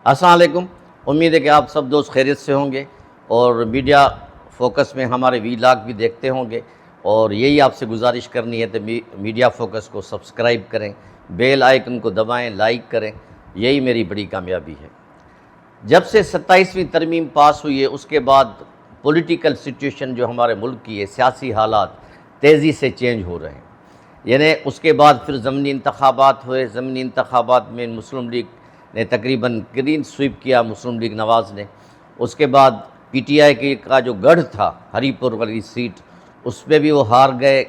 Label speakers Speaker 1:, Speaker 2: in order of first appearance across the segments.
Speaker 1: السلام علیکم۔ امید ہے کہ آپ سب دوست خیریت سے ہوں گے اور میڈیا فوکس میں ہمارے ویلاگ بھی دیکھتے ہوں گے، اور یہی آپ سے گزارش کرنی ہے تو میڈیا فوکس کو سبسکرائب کریں، بیل آئیکن کو دبائیں، لائک کریں، یہی میری بڑی کامیابی ہے۔ جب سے 27ویں ترمیم پاس ہوئی ہے اس کے بعد پولیٹیکل سچویشن جو ہمارے ملک کی ہے، سیاسی حالات تیزی سے چینج ہو رہے ہیں۔ یعنی اس کے بعد پھر ضمنی انتخابات ہوئے، ضمنی انتخابات میں مسلم لیگ نے تقریباً کلین سویپ کیا، مسلم لیگ نواز نے۔ اس کے بعد پی ٹی آئی کا جو گڑھ تھا ہری پور والی سیٹ، اس پہ بھی وہ ہار گئے،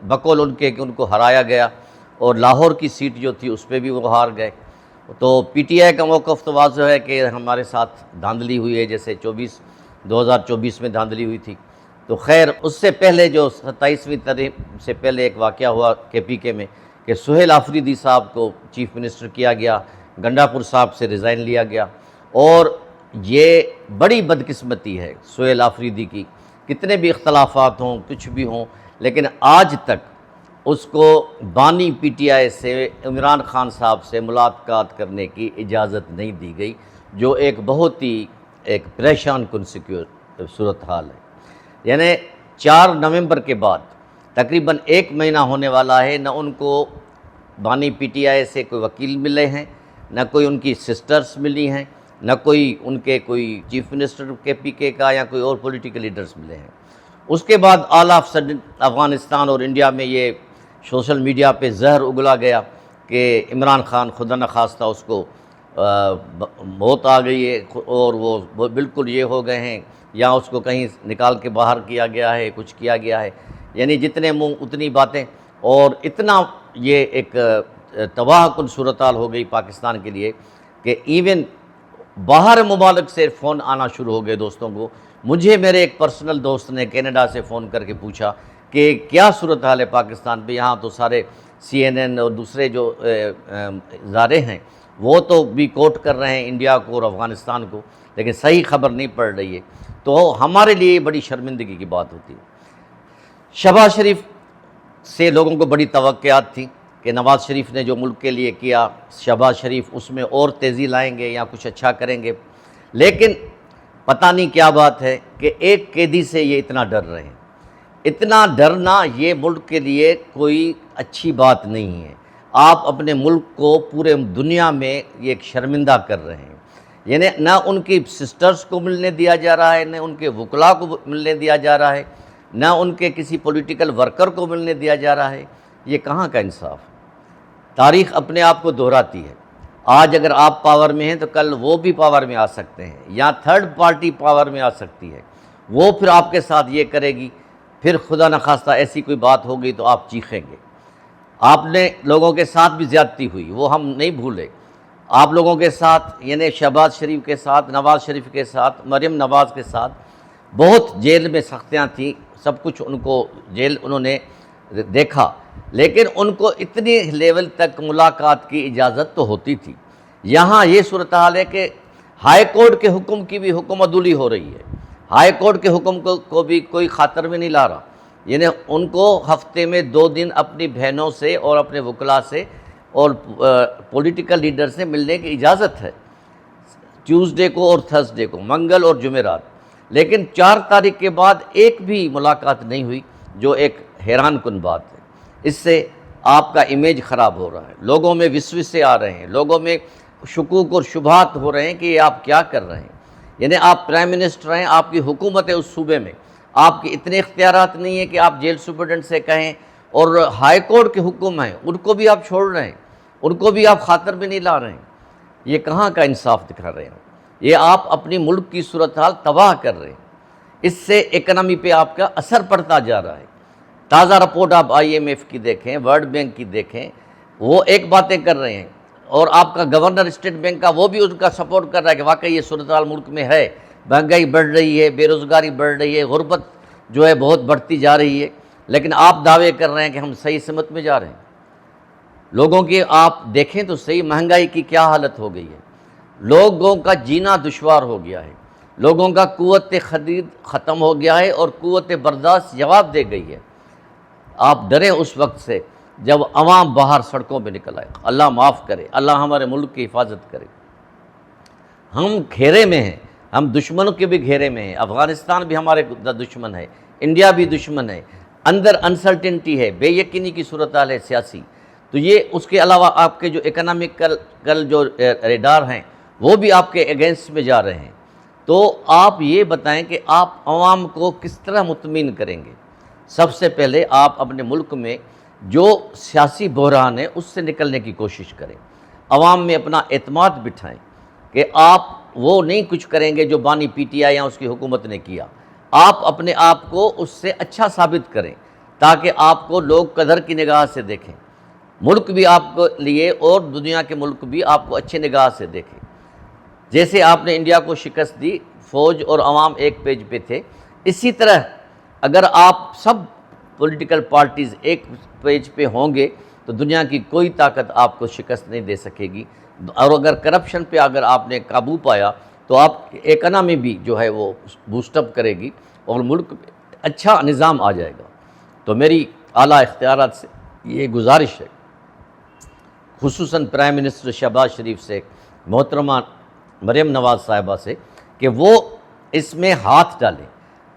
Speaker 1: بقول ان کے کہ ان کو ہرایا گیا، اور لاہور کی سیٹ جو تھی اس پہ بھی وہ ہار گئے۔ تو پی ٹی آئی کا موقف تو واضح ہے کہ ہمارے ساتھ دھاندلی ہوئی ہے، جیسے 2024 میں دھاندلی ہوئی تھی۔ تو خیر، اس سے پہلے جو 27ویں ترمیم سے پہلے ایک واقعہ ہوا کے پی کے میں کہ سہیل آفریدی صاحب کو چیف منسٹر کیا گیا، گنڈا پور صاحب سے ریزائن لیا گیا، اور یہ بڑی بدقسمتی ہے سہیل آفریدی کی، کتنے بھی اختلافات ہوں، کچھ بھی ہوں، لیکن آج تک اس کو بانی پی ٹی آئی سے عمران خان صاحب سے ملاقات کرنے کی اجازت نہیں دی گئی، جو ایک بہت ہی ایک پریشان کن صورتحال ہے۔ یعنی 4 نومبر کے بعد تقریباً 1 مہینہ ہونے والا ہے، نہ ان کو بانی پی ٹی آئی سے کوئی وکیل ملے ہیں، نہ کوئی ان کی سسٹرز ملی ہیں، نہ کوئی ان کے کوئی چیف منسٹر کے پی کے کا یا کوئی اور پولیٹیکل لیڈرز ملے ہیں۔ اس کے بعد آل آف سڈن افغانستان اور انڈیا میں یہ سوشل میڈیا پہ زہر اگلا گیا کہ عمران خان خدا نخواستہ اس کو موت آ گئی ہے، اور وہ بالکل یہ ہو گئے ہیں، یا اس کو کہیں نکال کے باہر کیا گیا ہے، کچھ کیا گیا ہے، یعنی جتنے منہ اتنی باتیں، اور اتنا یہ ایک تباہ کن صورتحال ہو گئی پاکستان کے لیے کہ ایون باہر ممالک سے فون آنا شروع ہو گئے دوستوں کو۔ مجھے میرے ایک پرسنل دوست نے کینیڈا سے فون کر کے پوچھا کہ کیا صورتحال ہے پاکستان پہ، یہاں تو سارے CNN اور دوسرے جو ادارے ہیں وہ تو بھی کوٹ کر رہے ہیں انڈیا کو اور افغانستان کو، لیکن صحیح خبر نہیں پڑ رہی ہے۔ تو ہمارے لیے یہ بڑی شرمندگی کی بات ہوتی ہے۔ شہباز شریف سے لوگوں کو بڑی توقعات تھی کہ نواز شریف نے جو ملک کے لیے کیا، شہباز شریف اس میں اور تیزی لائیں گے یا کچھ اچھا کریں گے، لیکن پتہ نہیں کیا بات ہے کہ ایک قیدی سے یہ اتنا ڈر رہے ہیں۔ اتنا ڈرنا یہ ملک کے لیے کوئی اچھی بات نہیں ہے۔ آپ اپنے ملک کو پورے دنیا میں یہ ایک شرمندہ کر رہے ہیں۔ یعنی نہ ان کی سسٹرز کو ملنے دیا جا رہا ہے، نہ ان کے وکلاء کو ملنے دیا جا رہا ہے، نہ ان کے کسی پولیٹیکل ورکر کو ملنے دیا جا رہا ہے۔ یہ کہاں کا انصاف ہے؟ تاریخ اپنے آپ کو دہراتی ہے۔ آج اگر آپ پاور میں ہیں تو کل وہ بھی پاور میں آ سکتے ہیں، یا تھرڈ پارٹی پاور میں آ سکتی ہے، وہ پھر آپ کے ساتھ یہ کرے گی، پھر خدا نخواستہ ایسی کوئی بات ہوگی تو آپ چیخیں گے۔ آپ نے لوگوں کے ساتھ بھی زیادتی ہوئی، وہ ہم نہیں بھولے۔ آپ لوگوں کے ساتھ، یعنی شہباز شریف کے ساتھ، نواز شریف کے ساتھ، مریم نواز کے ساتھ بہت جیل میں سختیاں تھیں، سب کچھ ان کو جیل انہوں نے دیکھا، لیکن ان کو اتنی لیول تک ملاقات کی اجازت تو ہوتی تھی۔ یہاں یہ صورتحال ہے کہ ہائی کورٹ کے حکم کی بھی حکم عدولی ہو رہی ہے، ہائی کورٹ کے حکم کو بھی کوئی خاطر میں نہیں لا رہا۔ یعنی ان کو ہفتے میں 2 دن اپنی بہنوں سے اور اپنے وکلاء سے اور پولیٹیکل لیڈر سے ملنے کی اجازت ہے، ٹیوزڈے کو اور تھرسڈے کو، منگل اور جمعرات، لیکن 4 تاریخ کے بعد ایک بھی ملاقات نہیں ہوئی، جو ایک حیران کن بات ہے۔ اس سے آپ کا امیج خراب ہو رہا ہے، لوگوں میں وسوسے آ رہے ہیں، لوگوں میں شکوک اور شبہات ہو رہے ہیں کہ یہ آپ کیا کر رہے ہیں۔ یعنی آپ پرائم منسٹر ہیں، آپ کی حکومت ہے اس صوبے میں، آپ کے اتنے اختیارات نہیں ہیں کہ آپ جیل سپرڈنٹ سے کہیں، اور ہائی کورٹ کے حکم ہیں ان کو بھی آپ چھوڑ رہے ہیں، ان کو بھی آپ خاطر میں نہیں لا رہے ہیں۔ یہ کہاں کا انصاف دکھا رہے ہیں؟ یہ آپ اپنی ملک کی صورتحال تباہ کر رہے ہیں۔ اس سے اکنامی پہ آپ کا اثر پڑتا جا رہا ہے۔ تازہ رپورٹ آپ IMF کی دیکھیں، ورلڈ بینک کی دیکھیں، وہ ایک باتیں کر رہے ہیں، اور آپ کا گورنر اسٹیٹ بینک کا وہ بھی ان کا سپورٹ کر رہا ہے کہ واقعی یہ صورتحال ملک میں ہے، مہنگائی بڑھ رہی ہے، بے روزگاری بڑھ رہی ہے، غربت جو ہے بہت بڑھتی جا رہی ہے، لیکن آپ دعوے کر رہے ہیں کہ ہم صحیح سمت میں جا رہے ہیں۔ لوگوں کی آپ دیکھیں تو صحیح مہنگائی کی کیا حالت ہو گئی ہے، لوگوں کا جینا دشوار ہو گیا ہے، لوگوں کا قوت خرید ختم ہو گیا ہے، اور قوت برداشت جواب دے گئی ہے۔ آپ ڈریں اس وقت سے جب عوام باہر سڑکوں پہ نکل آئے۔ اللہ معاف کرے، اللہ ہمارے ملک کی حفاظت کرے۔ ہم گھیرے میں ہیں، ہم دشمنوں کے بھی گھیرے میں ہیں، افغانستان بھی ہمارے دشمن ہے، انڈیا بھی دشمن ہے، اندر انسرٹنٹی ہے، بے یقینی کی صورتحال ہے سیاسی. تو یہ اس کے علاوہ آپ کے جو اکنامکل جو ریڈار ہیں وہ بھی آپ کے اگینسٹ میں جا رہے ہیں. تو آپ یہ بتائیں کہ آپ عوام کو کس طرح مطمئن کریں گے؟ سب سے پہلے آپ اپنے ملک میں جو سیاسی بحران ہے اس سے نکلنے کی کوشش کریں، عوام میں اپنا اعتماد بٹھائیں کہ آپ وہ نہیں کچھ کریں گے جو بانی پی ٹی آئی یا اس کی حکومت نے کیا. آپ اپنے آپ کو اس سے اچھا ثابت کریں تاکہ آپ کو لوگ قدر کی نگاہ سے دیکھیں، ملک بھی آپ کو لیے اور دنیا کے ملک بھی آپ کو اچھے نگاہ سے دیکھیں. جیسے آپ نے انڈیا کو شکست دی، فوج اور عوام ایک پیج پہ تھے، اسی طرح اگر آپ سب پولیٹیکل پارٹیز ایک پیج پہ ہوں گے تو دنیا کی کوئی طاقت آپ کو شکست نہیں دے سکے گی. اور اگر کرپشن پہ اگر آپ نے قابو پایا تو آپ اکنامی بھی جو ہے وہ بوسٹ اپ کرے گی اور ملک پہ اچھا نظام آ جائے گا. تو میری اعلیٰ اختیارات سے یہ گزارش ہے، خصوصاً پرائم منسٹر شہباز شریف سے، محترمہ مریم نواز صاحبہ سے، کہ وہ اس میں ہاتھ ڈالیں،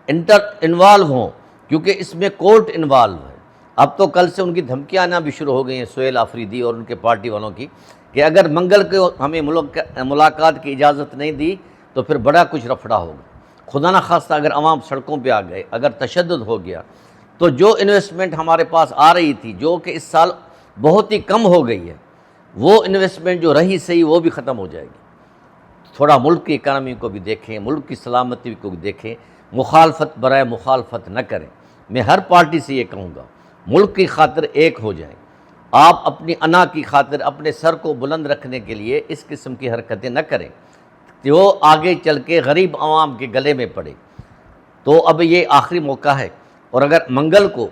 Speaker 1: انوالو ہوں، کیونکہ اس میں کورٹ انوالو ہے. اب تو کل سے ان کی دھمکیاں آنا بھی شروع ہو گئی ہیں سہیل آفریدی اور ان کے پارٹی والوں کی، کہ اگر منگل کو ہمیں ملاقات کی اجازت نہیں دی تو پھر بڑا کچھ رفڑا ہوگا. خدا نہ خواستہ اگر عوام سڑکوں پہ آ گئے، اگر تشدد ہو گیا تو جو انویسٹمنٹ ہمارے پاس آ رہی تھی جو کہ اس سال بہت ہی کم ہو گئی ہے، وہ انویسٹمنٹ جو رہی صحیح وہ بھی ختم ہو جائے گی. تھوڑا ملک کی اکانومی کو بھی دیکھیں، ملک کی سلامتی کو بھی دیکھیں، مخالفت برائے مخالفت نہ کریں. میں ہر پارٹی سے یہ کہوں گا، ملک کی خاطر ایک ہو جائیں. آپ اپنی انا کی خاطر اپنے سر کو بلند رکھنے کے لیے اس قسم کی حرکتیں نہ کریں جو آگے چل کے غریب عوام کے گلے میں پڑے. تو اب یہ آخری موقع ہے، اور اگر منگل کو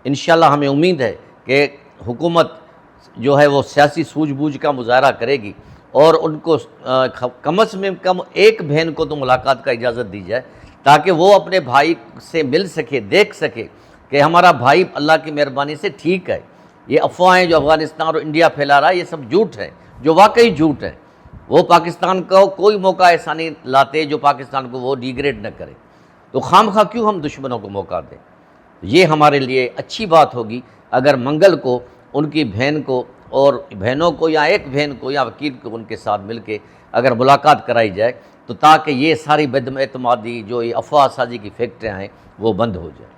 Speaker 1: انشاءاللہ ہمیں امید ہے کہ حکومت جو ہے وہ سیاسی سوجھ بوجھ کا مظاہرہ کرے گی اور ان کو کم از کم ایک بہن کو تو ملاقات کا اجازت دی جائے تاکہ وہ اپنے بھائی سے مل سکے، دیکھ سکے کہ ہمارا بھائی اللہ کی مہربانی سے ٹھیک ہے. یہ افواہیں جو افغانستان اور انڈیا پھیلا رہا ہے یہ سب جھوٹ ہے، جو واقعی جھوٹ ہے. وہ پاکستان کو کوئی موقع ایسا نہیں لاتے جو پاکستان کو وہ ڈیگریڈ نہ کرے. تو خام خواہ کیوں ہم دشمنوں کو موقع دیں؟ یہ ہمارے لیے اچھی بات ہوگی اگر منگل کو ان کی بہن کو اور بہنوں کو یا ایک بہن کو یا وکیل کو ان کے ساتھ مل کے اگر ملاقات کرائی جائے تو تاکہ یہ ساری بد اعتمادی جو یہ افواہ سازی کی فیکٹریاں ہیں وہ بند ہو جائیں.